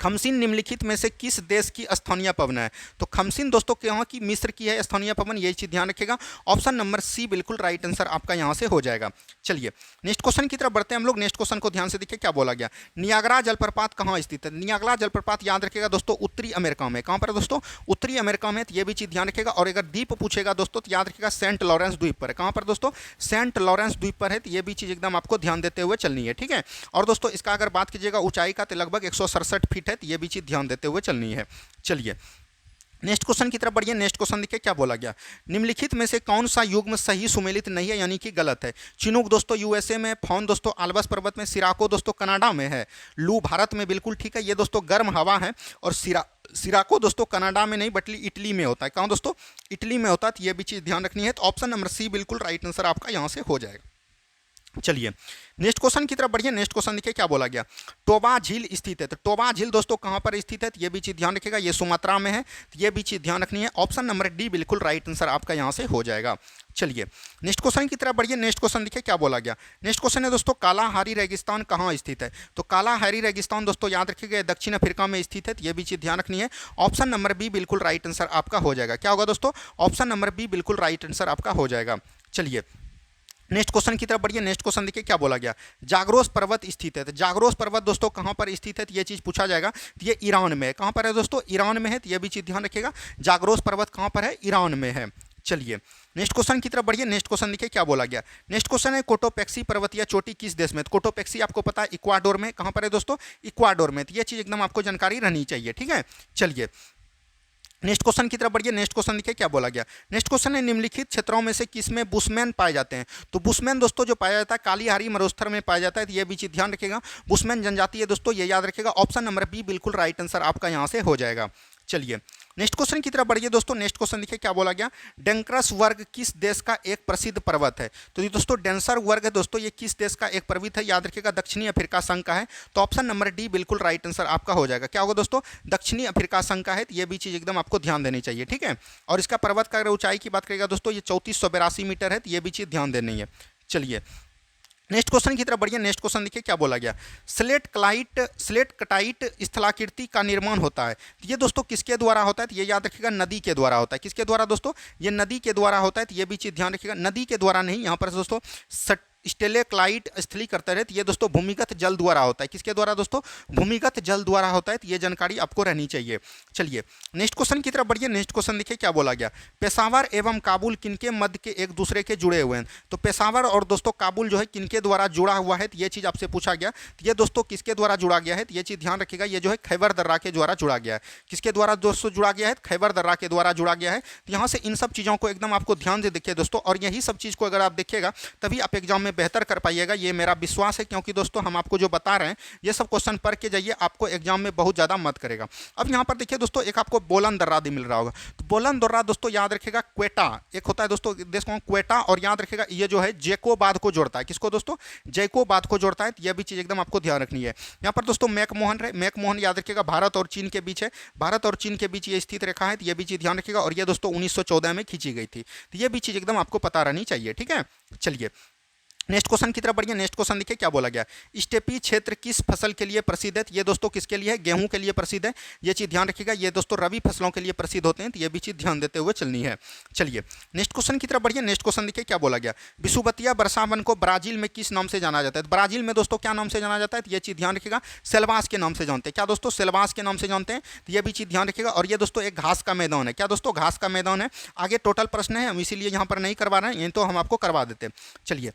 खमसिन निम्नलिखित में से किस देश की स्थानीय पवन है? तो खमसिन दोस्तों यहाँ की मिस्र की है स्थानीय पवन। ये चीज़ ध्यान रखिएगा। ऑप्शन नंबर सी बिल्कुल राइट आंसर आपका यहाँ से हो जाएगा। चलिए नेक्स्ट क्वेश्चन की तरफ बढ़ते हैं हम लोग। नेक्स्ट क्वेश्चन को ध्यान से देखिए क्या बोला गया। नियाग्रा जलप्रपात कहाँ स्थित है? नियाग्रा जलप्रपात याद रखिएगा दोस्तों उत्तरी अमेरिका में। कहाँ पर है दोस्तों? उत्तरी अमेरिका में। तो ये भी चीज़ ध्यान रखिएगा। और अगर द्वीप पूछेगा दोस्तों तो याद रखिएगा सेंट लॉरेंस द्वीप पर है। कहाँ पर दोस्तों? सेंट लॉरेंस द्वीप पर है। तो ये भी चीज़ एकदम आपको ध्यान देते हुए चलनी है। ठीक है। और दोस्तों इसका अगर बात कीजिएगा ऊंचाई का तो लगभग 167 फीट है। तो ये भी चीज़ ध्यान देते हुए चलनी है। चलिए नेक्स्ट क्वेश्चन की तरफ बढ़िए। नेक्स्ट क्वेश्चन देखिए क्या बोला गया। निम्नलिखित में से कौन सा युग्म सही सुमेलित नहीं है यानी कि गलत है? चिनूक दोस्तों यूएसए में, फॉन दोस्तों आल्बस पर्वत में, सिराको दोस्तों कनाडा में है, लू भारत में बिल्कुल ठीक है। ये दोस्तों गर्म हवा है। और सिराको दोस्तों कनाडा में नहीं बल्कि इटली में होता है। कहाँ दोस्तों? इटली में होता है। तो ये भी चीज़ ध्यान रखनी है। तो ऑप्शन नंबर सी बिल्कुल राइट आंसर आपका यहाँ से हो जाएगा। चलिए नेक्स्ट क्वेश्चन की तरफ बढ़िए। नेक्स्ट क्वेश्चन देखिए क्या बोला गया। टोबा झील स्थित है। तो टोबा झील दोस्तों कहाँ पर स्थित है? तो ये भी चीज़ ध्यान रखिएगा। ये सुमात्रा में है। तो ये भी चीज़ ध्यान रखनी है। ऑप्शन नंबर डी बिल्कुल राइट आंसर आपका यहाँ से हो जाएगा। चलिए नेक्स्ट क्वेश्चन की तरफ बढ़िए। नेक्स्ट क्वेश्चन देखिए क्या बोला गया। नेक्स्ट क्वेश्चन है दोस्तों कालाहारी रेगिस्तान कहाँ स्थित है? तो कालाहारी रेगिस्तान दोस्तों याद रखिएगा दक्षिण अफ्रीका में स्थित है। तो ये भी चीज़ ध्यान रखनी है। ऑप्शन नंबर बी बिल्कुल राइट आंसर आपका हो जाएगा। क्या होगा दोस्तों? ऑप्शन नंबर बी बिल्कुल राइट आंसर आपका हो जाएगा। चलिए नेक्स्ट क्वेश्चन की तरफ बढ़िए। नेक्स्ट क्वेश्चन देखिए क्या बोला गया। जाग्रोस पर्वत स्थित है। तो जाग्रोस पर्वत दोस्तों कहाँ पर स्थित है? तो ये चीज़ पूछा जाएगा। तो ये ईरान में है। कहाँ पर है दोस्तों? ईरान में है। तो ये भी चीज़ ध्यान रखिएगा। जाग्रोस पर्वत कहाँ पर है? ईरान में है। चलिए नेक्स्ट क्वेश्चन की तरफ बढ़िए। नेक्स्ट क्वेश्चन देखिए क्या बोला गया। नेक्स्ट क्वेश्चन है कोटोपेक्सी पर्वतीय चोटी किस देश में? तो कोटोपेक्सी आपको पता है इक्वाडोर में। कहाँ पर है दोस्तों? इक्वाडोर में। तो ये चीज़ एकदम आपको जानकारी रहनी चाहिए। ठीक है। चलिए नेक्स्ट क्वेश्चन की तरफ बढ़िए। नेक्स्ट क्वेश्चन देखिए क्या बोला गया। नेक्स्ट क्वेश्चन है निम्नलिखित क्षेत्रों में से किसमें बुशमैन पाए जाते हैं? तो बुशमैन दोस्तों जो पाया जाता है कालीहारी मरुस्थल में पाया जाता है। तो ये भी चीज़ ध्यान रखिएगा। बुशमैन जनजाति है दोस्तों। ये याद रखिएगा। ऑप्शन नंबर बी बिल्कुल राइट आंसर आपका यहाँ से हो जाएगा। चलिए नेक्स्ट क्वेश्चन की तरफ बढ़िए दोस्तों। नेक्स्ट क्वेश्चन देखिए क्या बोला गया। डेंक्रस वर्ग किस देश का एक प्रसिद्ध पर्वत है? तो ये दोस्तों डेंसर वर्ग है दोस्तों। ये किस देश का एक पर्वत है? याद रखिएगा दक्षिणी अफ्रीका संघ का है। तो ऑप्शन नंबर डी बिल्कुल राइट आंसर आपका हो जाएगा। क्या होगा दोस्तों? दक्षिणी अफ्रीका संघ का है। तो ये भी चीज़ एकदम आपको ध्यान देनी चाहिए। ठीक है। और इसका पर्वत का अगर ऊंचाई की बात करेगा दोस्तों ये 3482 मीटर है। तो ये भी चीज़ ध्यान देनी है। चलिए नेक्स्ट क्वेश्चन की तरफ बढ़िए। नेक्स्ट क्वेश्चन देखिए क्या बोला गया। स्लेट कटाइट स्थलाकृति का निर्माण होता है। ये दोस्तों किसके द्वारा होता है? तो ये याद रखिएगा नदी के द्वारा होता है। किसके द्वारा दोस्तों? ये नदी के द्वारा होता है। तो ये भी चीज़ ध्यान रखिएगा। नदी के द्वारा नहीं, यहाँ पर दोस्तों स्टेलेक्लाइट स्थलीकरण है। तो ये दोस्तों भूमिगत जल द्वारा होता है। किसके द्वारा दोस्तों? भूमिगत जल द्वारा होता है। तो ये जानकारी आपको रहनी चाहिए। चलिए नेक्स्ट क्वेश्चन की तरफ बढ़िए। नेक्स्ट क्वेश्चन देखिए क्या बोला गया। पेशावर एवं काबुल किनके मध्य के एक दूसरे के जुड़े हुए हैं? तो पेशावर और दोस्तों काबुल जो है किनके द्वारा जुड़ा हुआ है? तो ये चीज़ आपसे पूछा गया। तो ये दोस्तों किसके द्वारा जुड़ा गया है? तो ये चीज़ ध्यान रखिएगा। ये जो है खैबर दर्रा के द्वारा जुड़ा गया है। किसके द्वारा दोस्तों जुड़ा गया है? खैबर दर्रा के द्वारा जुड़ा गया है। तो यहाँ से इन सब चीज़ों को एकदम आपको ध्यान से देखिए दोस्तों। और यही सब चीज़ को अगर आप देखिएगा तभी आप एग्जाम में बेहतर कर पाइएगा। ये मेरा विश्वास है। क्योंकि दोस्तों हम आपको जो बता रहे हैं ये सब क्वेश्चन पढ़ के जाइए, आपको एग्जाम में बहुत ज़्यादा मदद करेगा। अब यहाँ पर देखिए दोस्तों एक आपको बोलन दर्रा भी मिल रहा होगा। तो बोलन दर्रा दोस्तों याद रखिएगा क्वेटा एक होता है दोस्तों देश को क्वेटा। और याद रखिएगा ये जो है जैकोबाद को जोड़ता है। किसको दोस्तों? जैकोबाद को जोड़ता है। यह भी चीज़ एकदम आपको ध्यान रखनी है। यहाँ पर दोस्तों मैकमोहन याद रखिएगा भारत और चीन के बीच है। भारत और चीन के बीच ये स्थित रेखा है। तो यह भी चीज़ ध्यान रखिएगा। और ये दोस्तों 1914 में खींची गई थी। तो ये भी चीज़ एकदम आपको पता रहनी चाहिए। ठीक है। चलिए नेक्स्ट क्वेश्चन की तरफ बढ़िए। नेक्स्ट क्वेश्चन देखिए क्या बोला गया। स्टेपी क्षेत्र किस फसल के लिए प्रसिद्ध है? ये दोस्तों किसके लिए है? गेहूं के लिए प्रसिद्ध है। ये चीज़ ध्यान रखिएगा। ये दोस्तों रवि फसलों के लिए प्रसिद्ध होते हैं। तो ये भी चीज़ ध्यान देते हुए चलनी है। चलिए नेक्स्ट क्वेश्चन की तरफ बढ़िए। नेक्स्ट क्वेश्चन देखिए क्या बोला गया। विषुवतीय वर्षावन को ब्राजील में किस नाम से जाना जाता है? तो ब्राजील में दोस्तों क्या नाम से जाना जाता है? तो ये चीज़ ध्यान रखिएगा। सेल्वास के नाम से जानते हैं। क्या दोस्तों? सेल्वास के नाम से जानते हैं। तो ये भी चीज़ ध्यान रखिएगा। और ये दोस्तों एक घास का मैदान है। क्या दोस्तों? घास का मैदान है। आगे टोटल प्रश्न है, हम इसीलिए यहाँ पर नहीं करवा रहे हैं। ये तो हम आपको करवा देते हैं। चलिए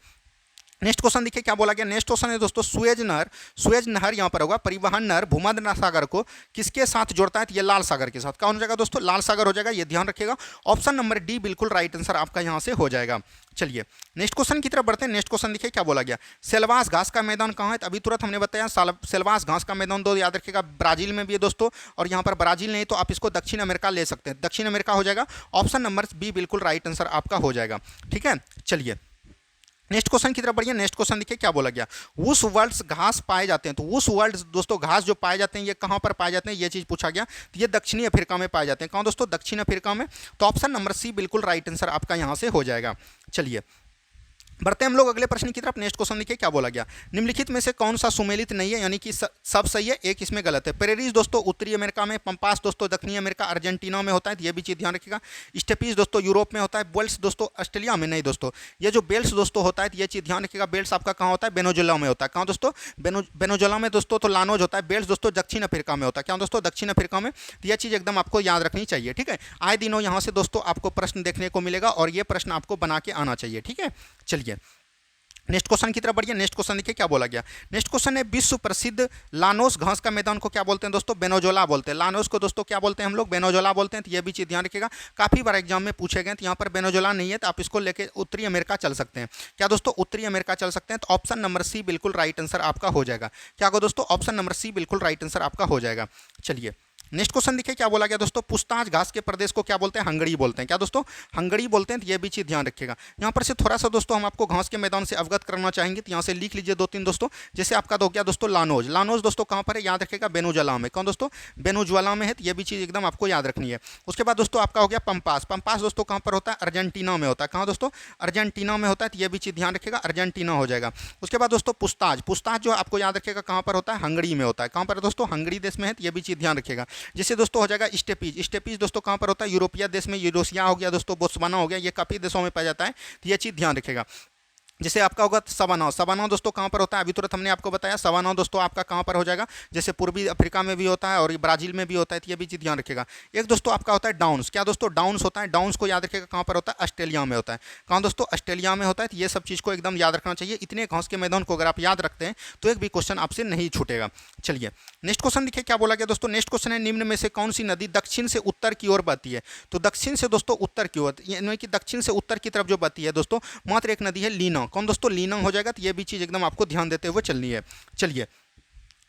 नेक्स्ट क्वेश्चन देखिए क्या बोला गया। नेक्स्ट क्वेश्चन है दोस्तों, सुएज नहर यहाँ पर होगा, परिवहन नहर भूमध्य सागर को किसके साथ जोड़ता है? तो ये लाल सागर के साथ। कौन हो जाएगा दोस्तों? लाल सागर हो जाएगा, ये ध्यान रखिएगा। ऑप्शन नंबर डी बिल्कुल राइट आंसर आपका यहाँ से हो जाएगा। चलिए नेक्स्ट क्वेश्चन की तरफ बढ़ते हैं। नेक्स्ट क्वेश्चन देखिए क्या बोला गया। सेल्वास घास का मैदान कहाँ है? तो अभी तुरंत हमने बताया सेल्वास घास का मैदान दो याद रखिएगा, ब्राजील में भी है दोस्तों, और यहाँ पर ब्राजील नहीं तो आप इसको दक्षिण अमेरिका ले सकते हैं, दक्षिण अमेरिका हो जाएगा। ऑप्शन नंबर बी बिल्कुल राइट आंसर आपका हो जाएगा। ठीक है, चलिए नेक्स्ट क्वेश्चन की तरफ बढ़िए। नेक्स्ट क्वेश्चन देखिए क्या बोला गया। वुश वर्ल्ड्स घास पाए जाते हैं, तो वुश वर्ल्ड्स दोस्तों घास जो पाए जाते हैं ये कहाँ पर पाए जाते हैं? ये चीज़ पूछा गया। तो ये दक्षिणी अफ्रीका में पाए जाते हैं। कहाँ दोस्तों? दक्षिण अफ्रीका में। तो ऑप्शन नंबर सी बिल्कुल राइट आंसर आपका यहाँ से हो जाएगा। चलिए बढ़ते हैं हम लोग अगले प्रश्न की तरफ। नेक्स्ट क्वेश्चन देखिए क्या बोला गया। निम्नलिखित में से कौन सा सुमेलित नहीं है, यानी कि सब सही है, एक इसमें गलत है। प्रेरीज दोस्तों उत्तरी अमेरिका में, पंपास दोस्तों दक्षिणी अमेरिका अर्जेंटीना में होता है, तो ये भी चीज़ ध्यान रखिएगा। स्टेपीज दोस्तों यूरोप में होता है। बेल्स दोस्तों ऑस्ट्रेलिया में नहीं दोस्तों, ये जो बेल्स दोस्तों होता है, तो ये चीज़ ध्यान रखिएगा। बेल्स आपका कहाँ होता है? वेनेजुएला में होता है। कहाँ दोस्तों? वेनेजुएला में दोस्तों तो लानोज होता है। बेल्स दोस्तों दक्षिण अफ्रीका में होता है। क्या दोस्तों? दक्षिण अफ्रीका में। तो यह चीज़ एकदम आपको याद रखनी चाहिए। ठीक है, आए दिनों यहाँ से दोस्तों आपको प्रश्न देखने को मिलेगा और ये प्रश्न आपको बना के आना चाहिए। ठीक है, चलिए नेक्स्ट क्वेश्चन की तरफ बढ़िए। नेक्स्ट क्वेश्चन देखिए क्या बोला गया। नेक्स्ट क्वेश्चन है विश्व प्रसिद्ध लानोस घास का मैदान को क्या बोलते हैं दोस्तों? वेनेजुएला बोलते हैं। लानोस को दोस्तों क्या बोलते हैं हम लोग? वेनेजुएला बोलते हैं। तो ये भी चीज़ ध्यान रखिएगा, काफ़ी बार एग्जाम में पूछे गए। तो यहाँ पर वेनेजुएला नहीं है, तो आप इसको लेके उत्तरी अमेरिका चल सकते हैं। क्या दोस्तों? उत्तरी अमेरिका चल सकते हैं। तो ऑप्शन नंबर सी बिल्कुल राइट आंसर आपका हो जाएगा। क्या होगा दोस्तों? ऑप्शन नंबर सी बिल्कुल राइट आंसर आपका हो जाएगा। चलिए नेक्स्ट क्वेश्चन देखिए क्या बोला गया दोस्तों। पूछताछ घास के प्रदेश को क्या बोलते हैं? हंगरी बोलते हैं। क्या दोस्तों? हंगरी बोलते हैं। तो ये भी चीज़ ध्यान रखिएगा। यहाँ पर से थोड़ा सा दोस्तों हम आपको घास के मैदान से अवगत करना चाहेंगे, तो यहाँ से लिख लीजिए दो तीन दोस्तों। जैसे आपका हो गया दोस्तों लानोज। लानोज दोस्तों कहाँ पर है? याद रखिएगा वेनेजुएला में। कौन दोस्तों? वेनेजुएला में है। तो ये भी चीज़ एकदम आपको याद रखनी है। उसके बाद दोस्तों आपका हो गया पंपास। पंपास दोस्तों कहाँ पर होता है? अर्जेंटीना में होता है। कहाँ दोस्तों? अर्जेंटीना में होता है। तो ये भी चीज़ ध्यान रखिएगा, अर्जेंटीना हो जाएगा। उसके बाद दोस्तों पूछताछ। पूछताछ जो आपको याद रखिएगा कहाँ पर होता है? हंगरी में होता है। कहाँ पर दोस्तों? हंगरी देश में है। तो ये भी चीज़ ध्यान रखिएगा। जैसे दोस्तों हो जाएगा स्टेपीज। स्टेपीज दोस्तों कहाँ पर होता है? यूरोपीय देश में। यूरोसिया हो गया दोस्तों, बोत्सवाना हो गया, ये काफ़ी देशों में पाया जाता है। तो ये चीज़ ध्यान रखिएगा। जैसे आपका होगा सवाना। सवाना दोस्तों कहाँ पर होता है? अभी तुरंत हमने आपको बताया। सवाना दोस्तों आपका कहाँ पर हो जाएगा? जैसे पूर्वी अफ्रीका में भी होता है और ब्राजील में भी होता है। तो ये भी चीज़ ध्यान रखिएगा। एक दोस्तों आपका होता है डाउन्स। क्या दोस्तों? डाउन्स होता है। डाउन्स को याद रखिएगा कहाँ पर होता है? ऑस्ट्रेलिया में होता है। कहाँ दोस्तों? ऑस्ट्रेलिया में होता है। तो ये सब चीज़ को एकदम याद रखना चाहिए। इतने घास के मैदान को अगर आप याद रखते हैं तो एक भी क्वेश्चन आपसे नहीं छूटेगा। चलिए नेक्स्ट क्वेश्चन देखिए क्या बोला गया दोस्तों। नेक्स्ट क्वेश्चन है निम्न में से कौन सी नदी दक्षिण से उत्तर की ओर बहती है? तो दक्षिण से दोस्तों उत्तर की ओर, यानी कि दक्षिण से उत्तर की तरफ जो बहती है दोस्तों, मात्र एक नदी है, लीना। कौन दोस्तों? लीना हो जाएगा। तो ये भी चीज़ एकदम आपको ध्यान देते हुए चलनी है। चलिए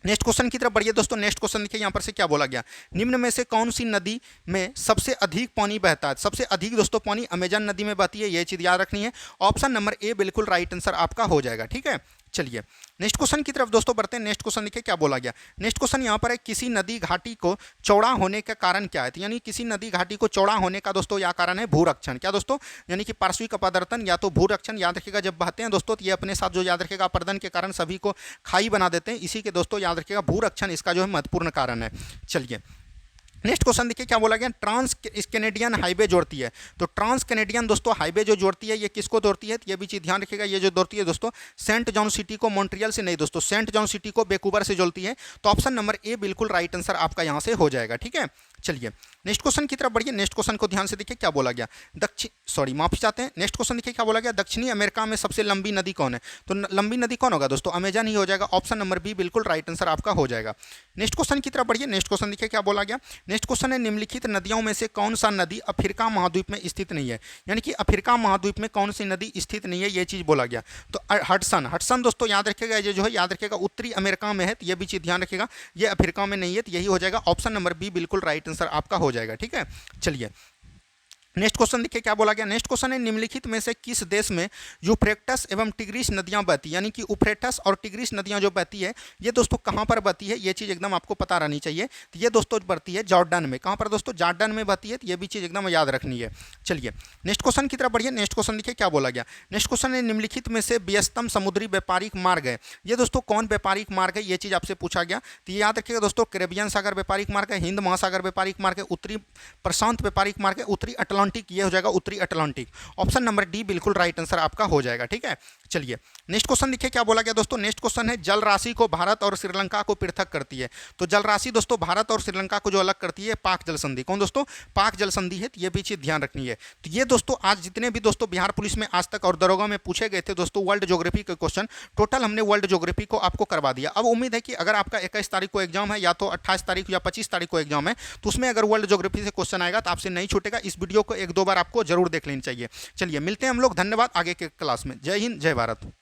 नेक्स्ट क्वेश्चन की तरफ बढ़िए दोस्तों। नेक्स्ट क्वेश्चन देखिए यहाँ पर से क्या बोला गया। निम्न में से कौन सी नदी में सबसे अधिक पानी बहता है? सबसे अधिक दोस्तों पानी अमेजन नदी में बहती है, ये चीज़ याद रखनी है। ऑप्शन नंबर ए बिल्कुल राइट आंसर आपका हो जाएगा। ठीक है, चलिए नेक्स्ट क्वेश्चन की तरफ दोस्तों बढ़ते हैं। नेक्स्ट क्वेश्चन देखिए क्या बोला गया। नेक्स्ट क्वेश्चन यहाँ पर है किसी नदी घाटी को चौड़ा होने का कारण क्या है? तो यानी किसी नदी घाटी को चौड़ा होने का दोस्तों यह कारण है भूरक्षण। क्या दोस्तों? यानी कि पार्श्विक अपवर्तन या तो भूरक्षण। याद रखिएगा जब बहते हैं दोस्तों तो ये अपने साथ जो याद रखिएगा अपर्दन के कारण सभी को खाई बना देते हैं, इसी के दोस्तों याद रखिएगा भूरक्षण इसका जो है महत्वपूर्ण कारण है। चलिए नेक्स्ट क्वेश्चन देखिए क्या बोला गया। ट्रांस कैनेडियन हाईवे जोड़ती है। तो ट्रांस कैनेडियन दोस्तों हाईवे जो जोड़ती है ये किसको जोड़ती है? तो ये भी चीज़ ध्यान रखिएगा। ये जो जोड़ती है दोस्तों सेंट जॉन सिटी को मॉन्ट्रियल से नहीं दोस्तों, सेंट जॉन सिटी को वैंकूवर से जोड़ती है। तो ऑप्शन नंबर ए बिल्कुल राइट आंसर आपका यहाँ से हो जाएगा। ठीक है, चलिए नेक्स्ट क्वेश्चन की तरफ बढ़िए। नेक्स्ट क्वेश्चन को ध्यान से देखिए क्या बोला गया। माफी चाहते हैं। नेक्स्ट क्वेश्चन देखिए क्या बोला गया। दक्षिणी अमेरिका में सबसे लंबी नदी कौन है? तो लंबी नदी कौन होगा दोस्तों? अमेजन ही हो जाएगा। ऑप्शन नंबर बी बिल्कुल राइट आंसर आपका हो जाएगा। नेक्स्ट क्वेश्चन की तरफ बढ़िए। नेक्स्ट क्वेश्चन देखिए क्या बोला गया। नेक्स्ट क्वेश्चन है निम्नलिखित नदियों में से कौन सा नदी अफ्रीका महाद्वीप में स्थित नहीं है? यानी कि अफ्रीका महाद्वीप में कौन सी नदी स्थित नहीं है, ये चीज़ बोला गया। तो हडसन दोस्तों याद रखिएगा, ये जो है याद रखिएगा उत्तरी अमेरिका में है। तो ये भी चीज़ ध्यान रखिएगा, ये अफ्रीका में नहीं है। तो यही हो जाएगा ऑप्शन नंबर बी बिल्कुल राइट आंसर आपका हो जाएगा। ठीक है, चलिए नेक्स्ट क्वेश्चन देखिए क्या बोला गया। नेक्स्ट क्वेश्चन है निम्नलिखित में से किस देश में यूफ्रेटस एवं टिग्रिस नदियां बहती, यानी कि यूफ्रेटस और टिग्रिस नदियां जो बहती है ये दोस्तों कहां पर बहती है, ये चीज़ एकदम आपको पता रहनी चाहिए। तो ये दोस्तों बहती है जॉर्डन में। कहां पर दोस्तों? जॉर्डन में बहती है। तो ये भी चीज़ एकदम याद रखनी है। चलिए नेक्स्ट क्वेश्चन की तरफ बढ़िए। नेक्स्ट क्वेश्चन देखिए क्या बोला गया। नेक्स्ट क्वेश्चन है निम्नलिखित में से व्यस्तम समुद्री व्यापारिक मार्ग है, ये दोस्तों कौन व्यापारिक मार्ग है, ये चीज़ आपसे पूछा गया। तो ये याद रखिएगा दोस्तों कैरेबियन सागर व्यापारिक मार्ग है, हिंद महासागर व्यापारिक मार्ग है, उत्तरी प्रशांत व्यापारिक मार्ग है, उत्तरी अटलांटिक ये हो जाएगा उत्तरी अटलांटिक। ऑप्शन नंबर डी बिल्कुल राइट आंसर आपका हो जाएगा। ठीक है, चलिए नेक्स्ट क्वेश्चन देखिए क्या बोला गया दोस्तों। नेक्स्ट क्वेश्चन है जल राशि को भारत और श्रीलंका को पृथक करती है। तो जल राशि दोस्तों भारत और श्रीलंका को जो अलग करती है पाक जल संधि। कौन दोस्तों? पाक जल संधि है। तो ये भी चीज ध्यान रखनी है। तो ये दोस्तों आज जितने भी दोस्तों बिहार पुलिस में आज तक और दरोगा में पूछे गए थे दोस्तों वर्ल्ड ज्योग्राफी के क्वेश्चन, टोटल हमने वर्ल्ड ज्योग्राफी को आपको करवा दिया। अब उम्मीद है कि अगर आपका 21 तारीख को एग्जाम है या तो 28 तारीख या 25 तारीख को एग्जाम है, तो उसमें अगर वर्ल्ड ज्योग्राफी से क्वेश्चन आएगा तो आपसे नहीं छूटेगा। इस वीडियो को एक दो बार आपको जरूर देख लेनी चाहिए। चलिए मिलते हैं हम लोग, धन्यवाद आगे के क्लास में। जय हिंद, जय भारत।